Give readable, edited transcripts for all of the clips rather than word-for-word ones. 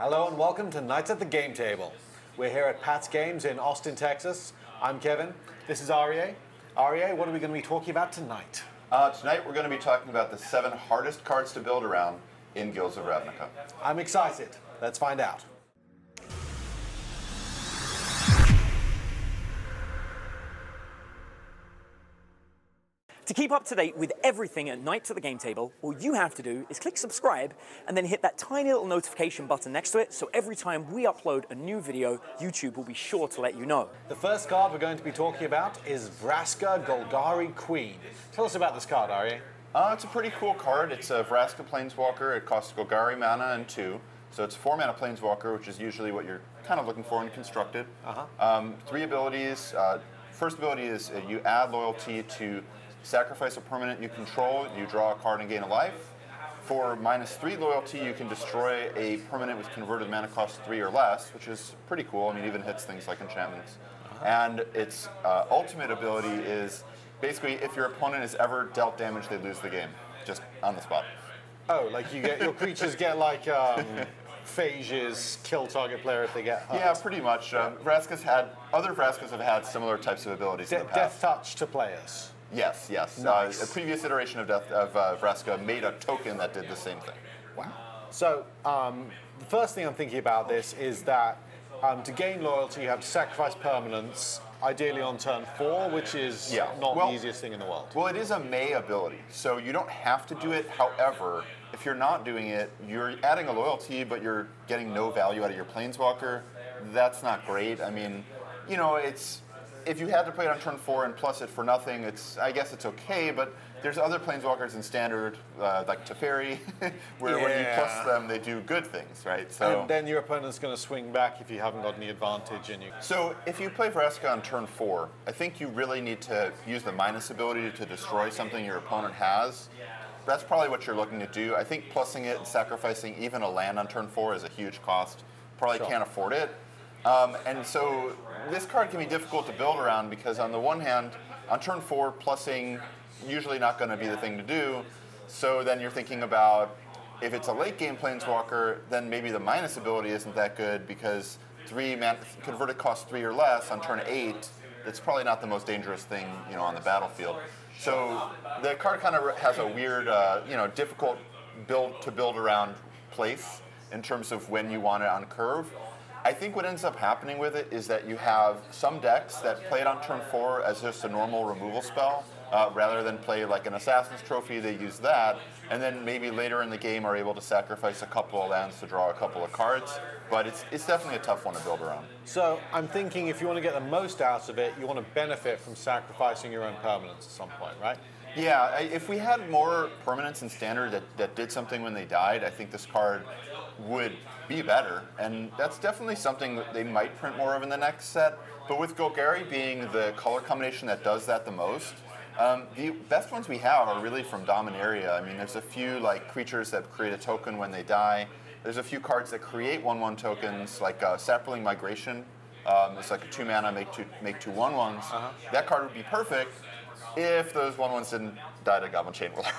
Hello and welcome to Nights at the Game Table. We're here at Pat's Games in Austin, Texas. I'm Kevin. This is Aryeh. Aryeh, what are we going to be talking about tonight? Tonight we're going to be talking about the 7 hardest cards to build around in Guilds of Ravnika. I'm excited. Let's find out. To keep up to date with everything at Nights at the Game Table, all you have to do is click subscribe and then hit that tiny little notification button next to it, so every time we upload a new video, YouTube will be sure to let you know. The first card we're going to be talking about is Braska Golgari Queen. Tell us about this card, Aryeh. It's a pretty cool card. It's a Brassica Planeswalker. It costs Gari mana and 2. So it's a 4 mana Planeswalker, which is usually what you're kind of looking for in Constructed. 3 abilities. First ability is you add loyalty to sacrifice a permanent you control, you draw a card and gain a life. For -3 loyalty, you can destroy a permanent with converted mana cost 3 or less, which is pretty cool. I mean, it even hits things like enchantments. And its ultimate ability is basically if your opponent is ever dealt damage, they lose the game, just on the spot. Oh, like you get your creatures get like phages, kill target player if they get hurt. Yeah, pretty much. Other Braskas have had similar types of abilities in the past. Death touch to players. Yes, yes. Nice. A previous iteration of Braska made a token that did the same thing. Wow. So the first thing I'm thinking about this is that to gain loyalty, you have to sacrifice permanents, ideally on turn 4, which is not the easiest thing in the world. Well, it is a May ability, so you don't have to do it. However, if you're not doing it, you're adding a loyalty, but you're getting no value out of your Planeswalker. That's not great. I mean, you know, if you had to play it on turn 4 and plus it for nothing, I guess it's okay, but there's other Planeswalkers in Standard, like Teferi, where when you plus them, they do good things, right? So, and then your opponent's going to swing back if you haven't got any advantage in you. So if you play Braska on turn 4, I think you really need to use the minus ability to destroy something your opponent has. That's probably what you're looking to do. I think plussing it and sacrificing even a land on turn 4 is a huge cost. Probably can't afford it. And so this card can be difficult to build around because on the one hand, on turn 4, plussing usually not going to be the thing to do. So then you're thinking about if it's a late game Planeswalker, then maybe the minus ability isn't that good because converted cost 3 or less on turn 8. It's probably not the most dangerous thing, you know, on the battlefield. So the card kind of has a weird, difficult to build around place in terms of when you want it on curve. I think what ends up happening with it is that you have some decks that play it on turn 4 as just a normal removal spell, rather than play like an Assassin's Trophy, they use that, and then maybe later in the game are able to sacrifice a couple of lands to draw a couple of cards, but it's definitely a tough one to build around. So I'm thinking if you want to get the most out of it, you want to benefit from sacrificing your own permanents at some point, right? Yeah, if we had more permanents in Standard that did something when they died, I think this card would be better, and that's definitely something that they might print more of in the next set. But with Golgari being the color combination that does that the most, the best ones we have are really from Dominaria. I mean, there's a few like creatures that create a token when they die. There's a few cards that create 1/1 tokens, like Sapling Migration. It's like a 2 mana make two 1/1s. That card would be perfect if those 1/1s didn't die to Goblin Chain Whirler.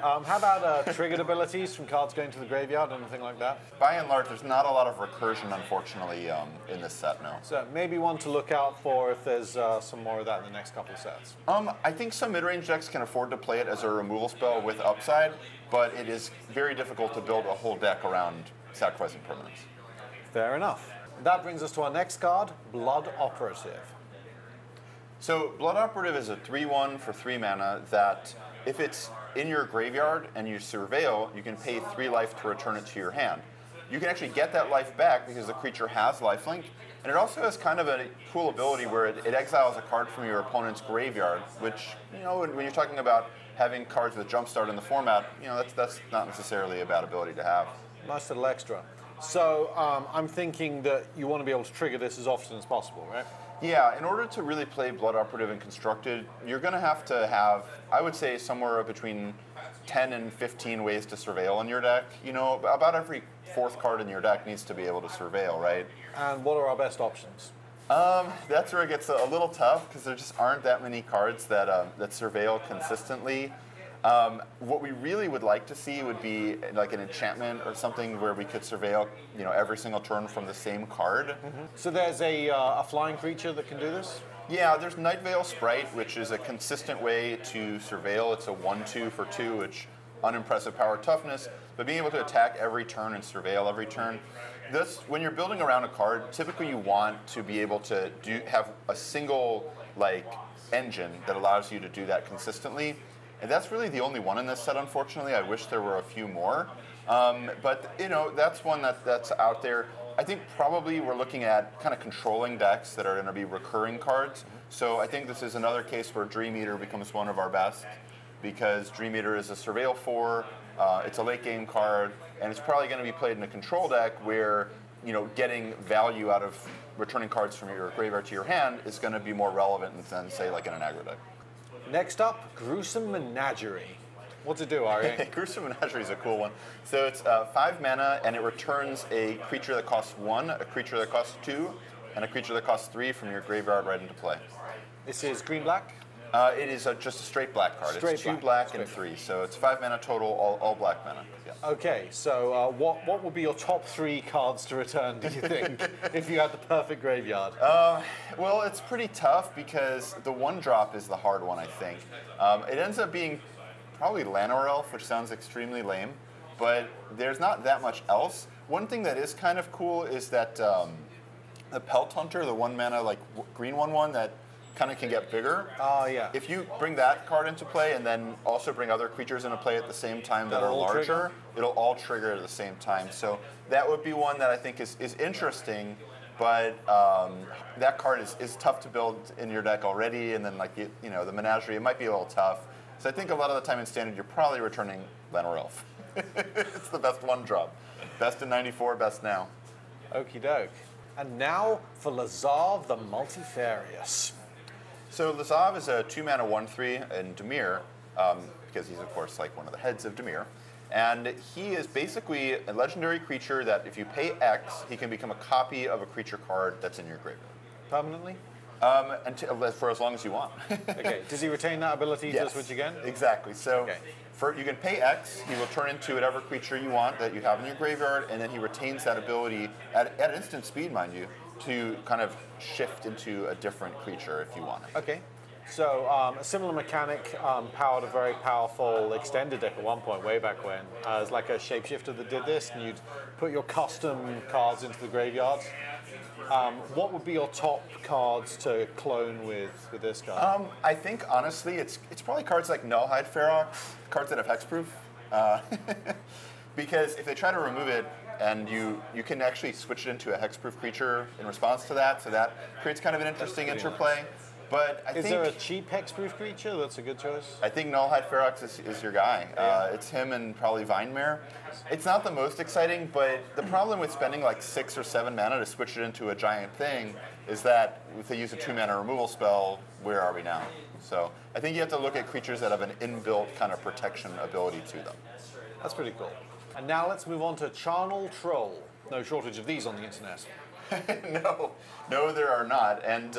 How about triggered abilities from cards going to the graveyard, anything like that? By and large, there's not a lot of recursion, unfortunately, in this set, no. So maybe one to look out for if there's some more of that in the next couple of sets. I think some mid-range decks can afford to play it as a removal spell with upside, but it is very difficult to build a whole deck around sacrificing permanents. Fair enough. That brings us to our next card, Blood Operative. So Blood Operative is a 3/1 for 3 mana that if it's in your graveyard and you surveil, you can pay 3 life to return it to your hand. You can actually get that life back because the creature has lifelink, and it also has kind of a cool ability where it exiles a card from your opponent's graveyard, which, you know, when you're talking about having cards with Jumpstart in the format, you know, that's not necessarily a bad ability to have. Nice little extra. So I'm thinking that you want to be able to trigger this as often as possible, right? Yeah, in order to really play Blood Operative and Constructed, you're going to have, I would say, somewhere between 10 and 15 ways to surveil in your deck. You know, about every 4th card in your deck needs to be able to surveil, right? And what are our best options? That's where it gets a little tough because there just aren't that many cards that surveil consistently. What we really would like to see would be like an enchantment or something where we could surveil, every single turn from the same card. So there's a flying creature that can do this? Yeah, there's Night Veil Sprite, which is a consistent way to surveil. It's a 1/2 for 2, which unimpressive power toughness, but being able to attack every turn and surveil every turn. This, when you're building around a card, typically you want to be able to have a single engine that allows you to do that consistently. And that's really the only one in this set, unfortunately. I wish there were a few more. But that's one that's out there. I think probably we're looking at kind of controlling decks that are going to be recurring cards. So I think this is another case where Dream Eater becomes one of our best, because Dream Eater is a Surveil 4, it's a late game card, and it's probably going to be played in a control deck where getting value out of returning cards from your graveyard to your hand is going to be more relevant than, say, like in an aggro deck. Next up, Gruesome Menagerie. What's it do, Aryeh? Gruesome Menagerie is a cool one. So it's 5 mana, and it returns a creature that costs 1, a creature that costs 2, and a creature that costs 3 from your graveyard right into play. This is green-black? It is just a straight black card. Straight it's 2 black. black and 3, so it's 5 mana total, all black mana. Yeah. Okay, so what would be your top 3 cards to return, do you think, if you had the perfect graveyard? Well, it's pretty tough because the 1-drop is the hard one, I think. It ends up being probably Llanowar Elf, which sounds extremely lame, but there's not that much else. One thing that is kind of cool is that the Pelt Hunter, the 1 mana green 1/1 that kind of can get bigger. Oh, yeah. If you bring that card into play and then also bring other creatures into play at the same time that are larger, it'll all trigger at the same time. So that would be one that I think is interesting, but that card is tough to build in your deck already, and then the Menagerie, it might be a little tough. So I think a lot of the time in Standard, you're probably returning Llanowar Elf. It's the best 1-drop. Best in 94, best now. Okie doke. And now for Lazav the Multifarious. So Lazav is a 2 mana 1/3 in Dimir, because he's of course one of the heads of Dimir. And he is basically a legendary creature that if you pay X, he can become a copy of a creature card that's in your graveyard. Permanently? For as long as you want. Okay. Does he retain that ability to Yes, switch again? Exactly. So you can pay X, he will turn into whatever creature you want that you have in your graveyard, and then he retains that ability at instant speed, mind you, to kind of shift into a different creature if you want it. Okay. So a similar mechanic powered a very powerful extended deck at one point, way back when, as like a shapeshifter that did this, and you'd put your custom cards into the graveyard. What would be your top cards to clone with this guy? I think honestly, it's probably cards like Nullhide Ferox, cards that have hexproof, because if they try to remove it, and you can actually switch it into a hexproof creature in response to that, so that creates kind of an interesting interplay. But I think, is there a cheap hexproof creature that's a good choice? I think Nullhide Ferox is your guy. It's him and probably Vinemare. It's not the most exciting, but the problem with spending 6 or 7 mana to switch it into a giant thing is that if they use a 2 mana removal spell, where are we now? So I think you have to look at creatures that have an inbuilt kind of protection ability to them. That's pretty cool. And now let's move on to Charnel Troll. No shortage of these on the internet. No, there are not. And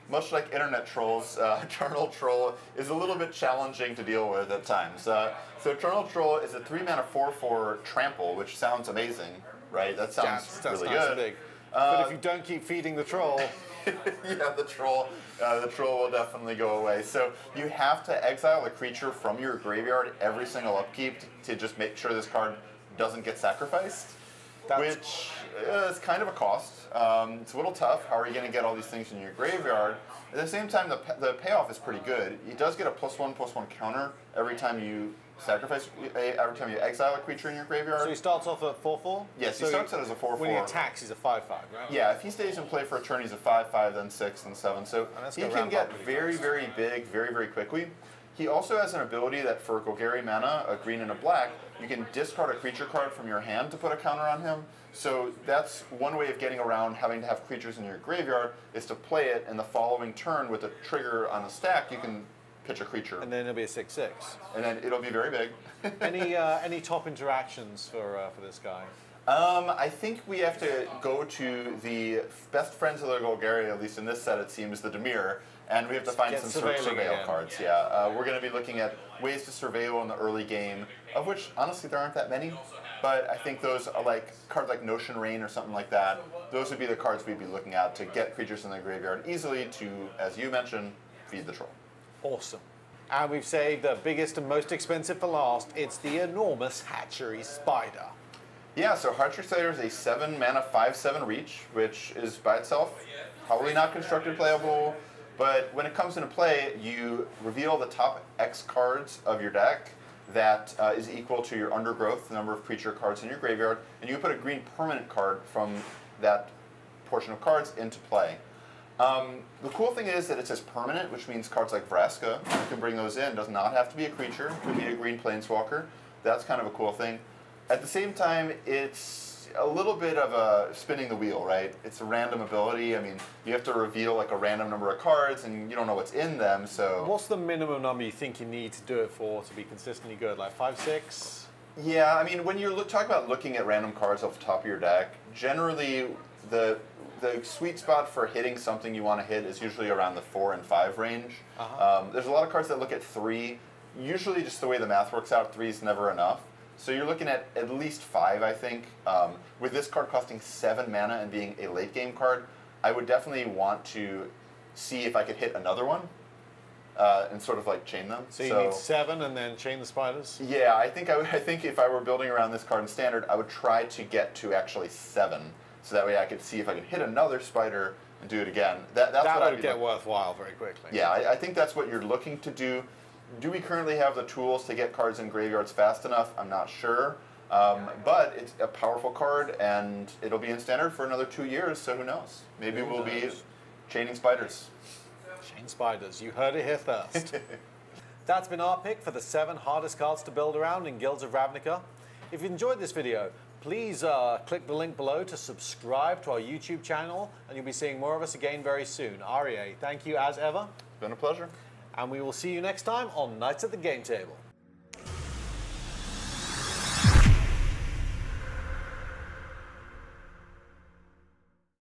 much like internet trolls, Charnel Troll is a little bit challenging to deal with at times. So Charnel Troll is a 3 mana 4/4 trample, which sounds amazing, right? That sounds really nice good. And big. But if you don't keep feeding the troll, the troll will definitely go away. So you have to exile a creature from your graveyard every single upkeep to just make sure this card doesn't get sacrificed, which is kind of a cost. It's a little tough. How are you going to get all these things in your graveyard? At the same time, the payoff is pretty good. He does get a +1/+1 counter every time you sacrifice, every time you exile a creature in your graveyard. So he starts off at 4/4? Yes, he starts out as a 4/4. When he attacks, he's a 5/5, right? Yeah, if he stays in play for a turn, he's a 5/5, then 6, and 7. So he can get very, very big, very, very quickly. He also has an ability that for Golgari mana, a green and a black, you can discard a creature card from your hand to put a counter on him. So that's one way of getting around having to have creatures in your graveyard, is to play it, and the following turn with a trigger on the stack, you can pitch a creature. And then it'll be a 6/6. And then it'll be very big. Any top interactions for this guy? I think we have to go to the best friends of the Golgari, at least in this set it seems, the Dimir. And we have to find some surveilling surveil again. cards, yeah. We're going to be looking at ways to surveil in the early game, of which, honestly, there aren't that many. But I think those are like cards like Notion Rain or something like that. Those would be the cards we'd be looking at to get creatures in the graveyard easily to, as you mentioned, feed the troll. Awesome. And we've saved the biggest and most expensive for last. It's the enormous Hatchery Spider. Yeah, so Hatchery Spider is a 7-mana, 5/7 reach, which is by itself probably not constructed playable. But when it comes into play, you reveal the top X cards of your deck that is equal to your undergrowth, the number of creature cards in your graveyard, and you put a green permanent card from that portion of cards into play. The cool thing is that it says permanent, which means cards like Braska, you can bring those in. Does not have to be a creature. It could be a green planeswalker. That's kind of a cool thing. At the same time, it's a little bit of a spinning the wheel, right? It's a random ability. I mean, you have to reveal like a random number of cards, and you don't know what's in them, so... What's the minimum number you think you need to do it for to be consistently good? Like 5, 6? Yeah, I mean, when you're talking about looking at random cards off the top of your deck, generally the sweet spot for hitting something you want to hit is usually around the 4 and 5 range. There's a lot of cards that look at 3. Usually, just the way the math works out, 3 is never enough. So you're looking at least 5, I think. With this card costing 7 mana and being a late game card, I would definitely want to see if I could hit another one and sort of like chain them. So you need 7 and then chain the spiders? Yeah, I think if I were building around this card in Standard, I would try to get to actually 7. So that way I could see if I could hit another spider and do it again. That's that what would get worthwhile very quickly. Yeah, I think that's what you're looking to do. Do we currently have the tools to get cards in graveyards fast enough? I'm not sure. But it's a powerful card, and it'll be in Standard for another 2 years, so who knows? Maybe we'll be chaining spiders. Chain spiders. You heard it here first. That's been our pick for the 7 hardest cards to build around in Guilds of Ravnica. If you enjoyed this video, please click the link below to subscribe to our YouTube channel, and you'll be seeing more of us again very soon. Aryeh, thank you as ever. It's been a pleasure. And we will see you next time on Nights at the Game Table.